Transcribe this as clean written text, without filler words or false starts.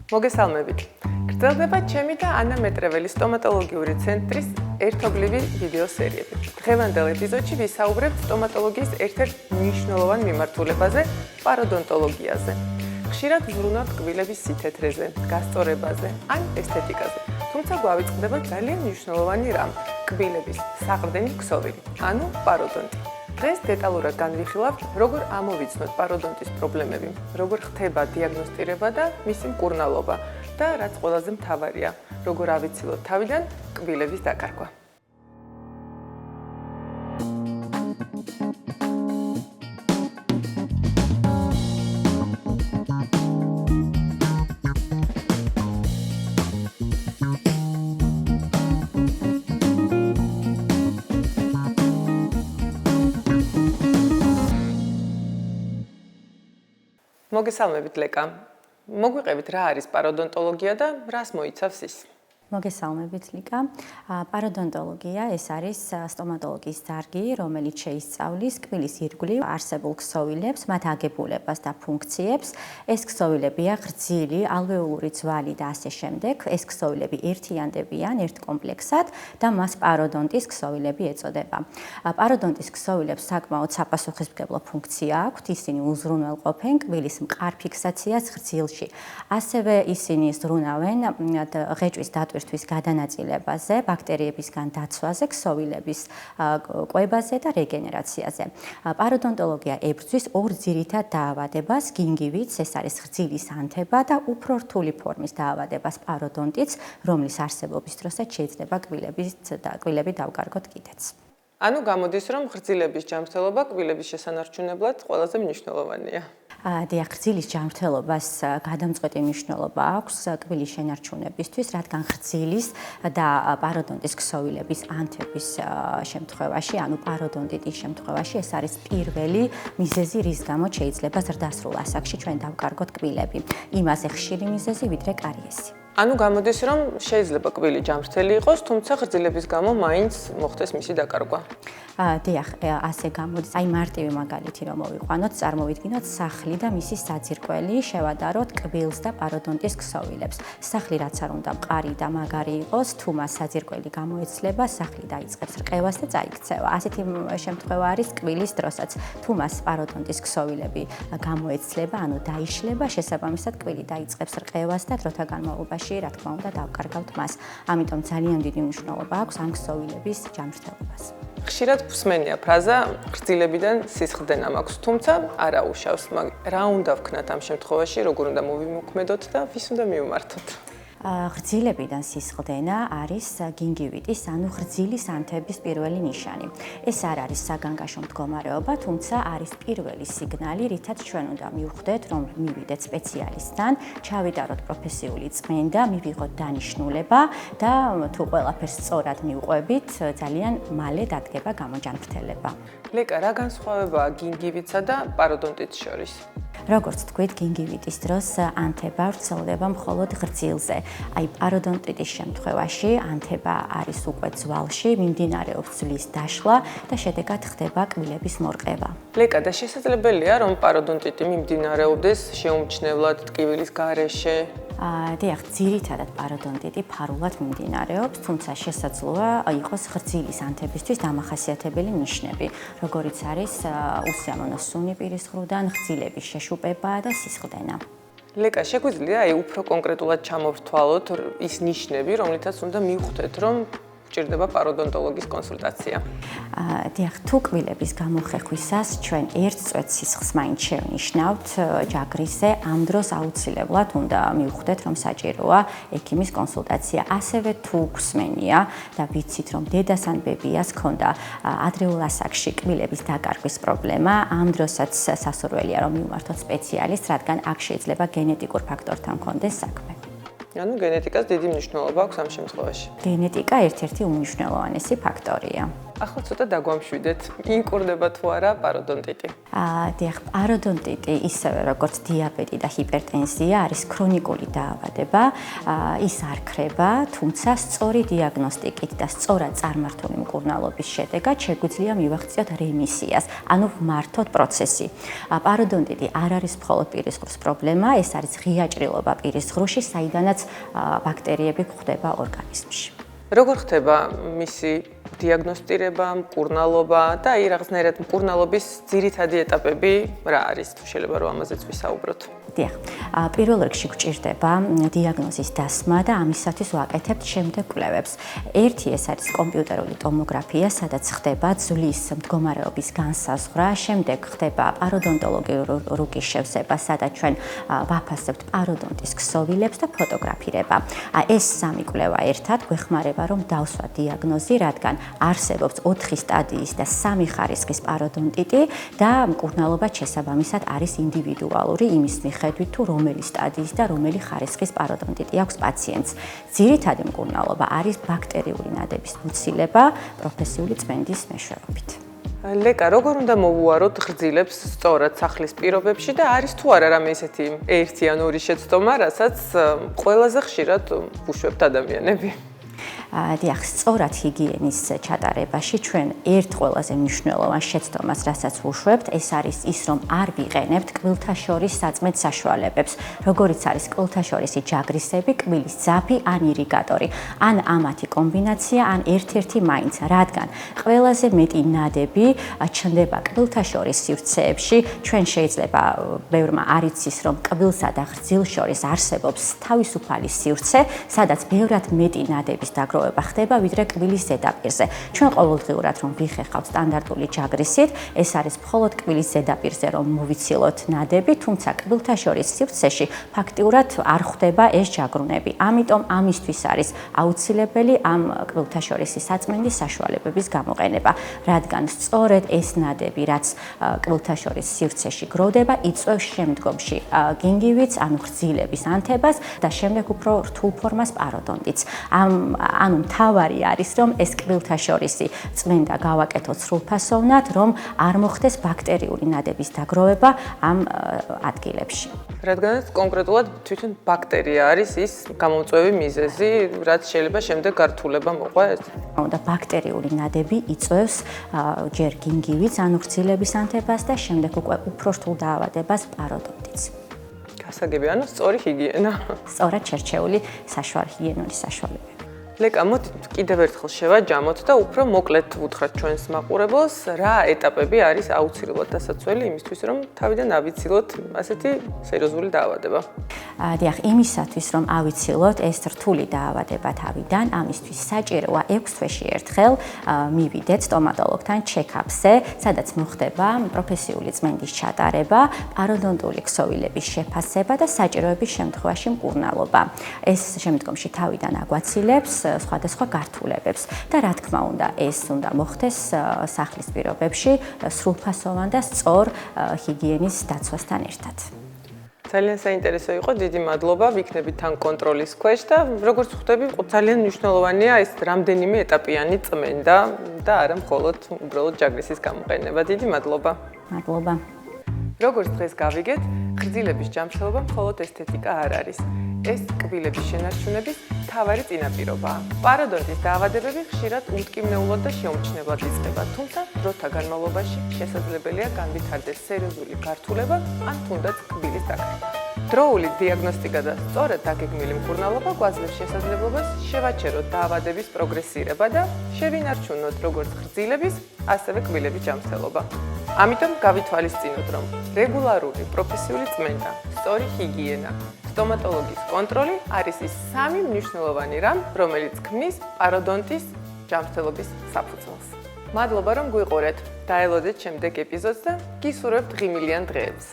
მოგესალმებით. გრძელდება ჩემი და ანა მეტრეველის სტომატოლოგიური ცენტრის ერთობლივი ვიდეო სერიები. დღევანდელ ეპიზოდში ვისაუბრებთ სტომატოლოგიის ერთ-ერთ მნიშვნელოვან მიმართულებაზე, პაროდონტოლოგიაზე. ხშირად ვზრუნავთ კბილების სითეთრეზე, გასწორებაზე ან ესთეტიკაზე. თუმცა გვავიწყდება ძალიან მნიშვნელოვანი რამ, კბილების საყრდენი ქსოვილი, ანუ პაროდონტი. დღეს დეტალურად განვიხილავთ, როგორ ამოვიცნოთ პაროდონტის პრობლემები, როგორ ხდება დიაგნოსტირება და მისი მკურნალობა და რაც ყველაზე მთავარია, როგორ ავიცილოთ თავიდან კბილების დაკარგვა. მოგესალმებით ლეკა. მოგვიყევით რა არის პაროდონტოლოგია და რას მოიცავს ის? მოგესალმებით ლიკა. პაროდონტოლოგია ეს არის სტომატოლოგიის დარგი, რომელიც შეისწავლის კბილის ირგვლივ არსებულ ქსოვილებს, მათ აგებულებას და ფუნქციებს. ეს ქსოვილებია გრძილი, ალვეოლური ძვალი და ასე შემდეგ. ეს ქსოვილები ერთიანდებიან ერთ კომპლექსად და მას პაროდონტის ქსოვილები ეწოდება. პაროდონტის ქსოვილებს საკმაოდ საპასუხისმგებლო ფუნქცია აქვთ, ისინი უზრუნველყოფენ კბილის მყარ ფიქსაციას გრძილში. ასევე ისინი ზრუნავენ ღეჭვის დატვირთვის გადანაწილებაზე, ბაქტერიებისგან დაცვაზე, ქსოვილების კვებაზე და რეგენერაციაზე. პაროდონტოლოგია ებრძვის ორ ძირითად დაავადებას, გინგივიტს, ეს არის გრძილის ანთება და უფრო რთული ფორმის დაავადებას პაროდონტიც, რომლის არსებობის დროსაც შეიძლება კბილები დავკარგოთ კიდეც. ანუ გამოდის, რომ გრძილების ჯანმრთელობა კბილების შესანარჩუნებლად ყველაზე მნიშვნელოვანია. დიახ, გრძილის ჯანმრთელობას გადამწყვეტი მნიშვნელობა აქვს კბილის შენარჩუნებისთვის, რადგან გრძილის და პაროდონტის ქსოვილების ანთების შემთხვევაში, ანუ პაროდონტიტის შემთხვევაში, ეს არის პირველი მიზეზი, რის გამოც შეიძლება ზრდასრულ ასაკში ჩვენ დავკარგოთ კბილები. იმაზე ხშირი მიზეზი, ვიდრე კარიესი. ანუ გამოდის, რომ შეიძლება კბილი ჯანმრთელი იყოს, თუმცა გრძილების გამო მაინც მოხდეს მისი დაკარგვა. დიახ, ასე გამოდის. აი მარტივი მაგალითი რომ მოვიყვანოთ, წარმოვიდგინოთ სახლი და მისი საძირკველი, შევადაროთ კბილს და პაროდონტის ქსოვილებს. სახლი რაც არ უნდა მყარი და მაგარი იყოს, თუ მას საძირკველი გამოეცლება, სახლი დაიწყებს რყევას და წაიქცევა. ასეთი შემთხვევა არის კბილის დროსაც. თუ მას პაროდონტის ქსოვილები გამოეცლება, ანუ დაიშლება, შესაბამისად კბილი დაიწყებს რყევას და დროთა განმავლობაში, რა თქმა უნდა, დავკარგავთ მას. ამიტომ ძალიან დიდი მნიშვნელობა აქვს ამ ქსოვილების ჯანმრთელობას. ხშირად ვსმენია ფრაზა გრძილებიდან სისხლდენა მაქვს, თუმცა არა უშავს. რა უნდა ვქნათ ამ შემთხვევაში, როგორ უნდა მოვიმოქმედოთ და ვის უნდა მივმართოთ? გრძილებიდან სისხლდენა არის გინგივიტის, ანუ გრძილის ანთების პირველი ნიშანი. ეს არ არის საგანგაშო მდგომარეობა, თუმცა არის პირველი სიგნალი, რითაც ჩვენ უნდა მივხვდეთ, რომ მივიდეთ სპეციალისტთან, ჩავიტაროთ პროფესიული წმენდა, მივიღოთ დანიშნულება და თუ ყველაფერს სწორად მივყვებით, ძალიან მალე დადგება გამოჯანმრთელება. ლეკა, რა განსხვავებაა გინგივიტსა და პაროდონტიტს შორის? როგორც თქვით, გინგივიტის დროს ანთება ვრცელდება მხოლოდ გრძილზე. აი პაროდონტიტის შემთხვევაში ანთება არის უკვე ძვალში, მიმდინარეობს ძვლის დაშლა და შედეგად ხდება კბილების მორყევა. ლეკა, და შესაძლებელია, რომ პაროდონტიტი მიმდინარეობდეს შეუმჩნევლად ტკივილის გარეშე? დიახ, ძირითადად პაროდონტიტი ფარულად მიმდინარეობს, თუმცა შესაძლოა იყოს გრძილის ანთებისთვის დამახასიათებელი ნიშნები, როგორიც არის უსიამოვნო სუნი პირის ხრუდან, გრძილების შეშუპება და სისხლდენა. ლეკა, შეგვიძლია უფრო კონკრეტულად ჩამოვთვალოთ ის ნიშნები, რომლითაც უნდა მივხვდეთ, რომ გჭირდება პაროდონტოლოგის კონსულტაცია. დიახ, თუ კბილების გამოხეხვისას ჩვენ ერთ წვეტ სისხლს მაინც შევნიშნავთ ჯაგრისზე, ამ დროს აუცილებლად უნდა მივხვდეთ, რომ საჭიროა ექიმის კონსულტაცია. ასევე თუ გვსმენია და ვიცით, რომ დედას ან ბებიას ჰქონდა ადრეულ ასაკში კბილების დაკარგვის პრობლემა, ამ დროსაც სასურველია, რომ მივმართოთ სპეციალისტს, რადგან აქ შეიძლება გენეტიკურ ფაქტორთან ჰქონდეს საქმე. ანუ გენეტიკას დიდი მნიშვნელობა აქვს ამ შემთხვევაში. გენეტიკა ერთ-ერთი უმნიშვნელოვანესი ფაქტორია. ახლა ცოტა დაგვამშვიდეთ, ინკურდება თუ არა პაროდონტიტი. დიახ, პაროდონტიტი ისევე როგორც დიაბეტი და ჰიპერტენზია არის ქრონიკული დაავადება, ის არ ქრება, თუმცა სწორი დიაგნოსტიკით და სწორად წარმართული მკურნალობის შედეგად შეგვიძლია მივახციოთ რემისიას, ანუ ვმართოთ პროცესი. პაროდონტიტი არ არის მხოლოდ პირისყრის პრობლემა, ეს არის ღია ჭრილობა პირისყრუში, საიდანაც ბაქტერიები გვხვდება ორგანიზმში. როგორ ხდება მისი დიაგნოსტირება, მკურნალობა და აი რაღაცნაირად მკურნალობის ძირითადი ეტაპები რა არის, თუ შეიძლება რომ ამაზეც ვისაუბროთ? დიახ, პირველ რიგში გვჭირდება დიაგნოზის დასმა და ამისათვის ვაკეთებთ შემდეგ კვლევებს. ერთი ეს არის კომპიუტერული ტომოგრაფია, სადაც ხდება ძვლის მდგომარეობის განსაზღვრა, შემდეგ ხდება პაროდონტოლოგიური რუკის შევსება, სადაც ჩვენ ვაფასებთ პაროდონტის ქსოვილებს და ფოტოგრაფირება. ეს სამი კვლევა ერთად გვეხმარება, რომ დავსვათ დიაგნოზი, რადგან არსებობს 4 სტადიის და 3 ხარისხის პაროდონტიტი და მკურნალობა შესაბამისად არის ინდივიდუალური იმის მიხედვით, თუ რომელი სტადიის და რომელი ხარისხის პაროდონტიტი აქვს პაციენტს. ძირითადი მკურნალობა არის ბაქტერიული ნადების მოცილება პროფესიული წმენდის მეშვეობით. ლეკა, როგორ უნდა მოვუაროთ ღრძილებს სწორად სახლის პირობებში და არის თუ არა რამე ისეთი ერთი ან ორი შეცდომა, რასაც ყველაზე ხშირად უშვებთ ადამიანები? დიახ, სწორად ჰიგიენის ჩატარებაში ჩვენ ერთ ყველაზე მნიშვნელოვან შეცდომას, რასაც ვუშვებთ, ეს არის ის, რომ არ ვიყენებთ კბილთა შორის საწმედ საშუალებებს, როგორიც არის კბილთა შორისი ჯაგრისები, კბილის ძაფი ან ირიგატორი, ან ამათი კომბინაცია, ან ერთ-ერთი მაინც, რადგან ყველაზე მეტი ნადები ჩნდება კბილთა შორის სივრცეებში, ჩვენ შეიძლება ბევრმა არ იცის, რომ კბილსა და ღრძილს შორის არსებობს თავისუფალი სივრცე, სადაც ბევრად მეტი ნადების დაგროვება ხდება, ვიდრე კბილის ზედაპირზე. ჩვენ ყოველდღიურად რომ ვიხეხავთ სტანდარტული ჯაგრისით, ეს არის მხოლოდ კბილის ზედაპირზე რომ მოვიცილოთ ნადები, თუმცა კბილთა შორის სივრცეში ფაქტიურად არ ხდება ეს ჯაგრუნები. ამიტომ ამისთვის არის აუცილებელი ამ კბილთა შორისი საწმენდის საშუალებების გამოყენება, რადგან სწორედ ეს ნადები, რაც კბილთა შორის სივრცეში გროვდება, იწვევს შემდგომში გინგივიც, ანუ ღრძილების ანთებას და შემდეგ უფრო რთულ ფორმას პაროდონტიტს. ანუ მთავარი არის, რომ ეს კბილთა შორისი წმენდა გავაკეთოთ სრულფასოვნად, რომ არ მოხდეს ბაქტერიული ნადების დაგროვება ამ ადგილებში. რადგანაც კონკრეტულად თვითონ ბაქტერია არის ის გამომწვევი მიზეზი, რაც შეიძლება შემდეგ გართულება მოყვა ეს. და ბაქტერიული ნადები იწვევს ჯერ გინგივიც, ანუ ღრძილების ანთებას და შემდეგ უკვე უფრო რთულ დაავადებას პაროდონტიტს. გასაგები, ანუ სწორი ჰიგიენა. სწორად შერჩეული ჰიგიენური საშუალებები. ლეკა, მოდით კიდევ ერთხელ შევაჯამოთ და უფრო მოკლედ ვუთხრათ ჩვენს მაყურებელს, რა ეტაპები არის აუცილებლად დასაცველი იმისთვის, რომ თავიდან ავიცილოთ ასეთი სერიოზული დაავადება. დიახ, იმისათვის, რომ ავიცილოთ ეს რთული დაავადება თავიდან, ამისთვის საჭიროა 6 თვეში ერთხელ მივიდეთ სტომატოლოგთან ჩეკაპზე, სადაც მოხდება პროფესიული წმენდის ჩატარება, პაროდონტული ქსოვილების შეფასება და საჭიროების შემთხვევაში მკურნალობა. ეს შემდგომში თავიდან აგვაცილებს სხვადასხვა გართულებებს და რა თქმა უნდა, ეს უნდა მოხდეს სახლის პირობებში სრულფასოვან და სწორ ჰიგიენის დაცვასთან ერთად. ძალიან საინტერესო იყო, დიდი მადლობა, ვიქნებით თან კონტროლის ქვეშ და როგორც ხვდები, ძალიან მნიშვნელოვანია ეს რამდენიმე ეტაპიანი წმენდა და არა მხოლოდ უბრალოდ ჯაგრისის გამოყენება. დიდი მადლობა. მადლობა. როგორც დღეს გავიგეთ, ღრძილების ჯამშრალობა მხოლოდ ესთეტიკა არ არის. ეს კბილების შენარჩუნების მთავარი წინაპირობაა. პაროდონტის დაავადებები ხშირად უმტკივნეულად და შეუმჩნევლად იწყება, თუმცა დროთა განმავლობაში შესაძლებელია განვითარდეს სერიოზული გართულება ან თუნდაც კბილის დაკარგვა. დროული დიაგნოსტიკა და სწორად დაგეგმილი მკურნალობა გვაძლევს შესაძლებლობას შევაჩეროთ დაავადების პროგრესირება და შევინარჩუნოთ როგორც ღრძილების, ასევე კბილების ჯამრთელობა. ამიტომ გავითვალისწინოთ, რომ რეგულარული პროფესიული წმენდა, სწორი ჰიგიენა, სტომატოლოგის კონტროლი არის ის სამი მნიშვნელოვანი რამ, რომელიც ქმნის პაროდონტის ჯამრთელობის საფუძველს. მადლობა, რომ გვიყურეთ. დაელოდეთ შემდეგ ეპიზოდს და გისურვებთ ღიმილიან დღეებს.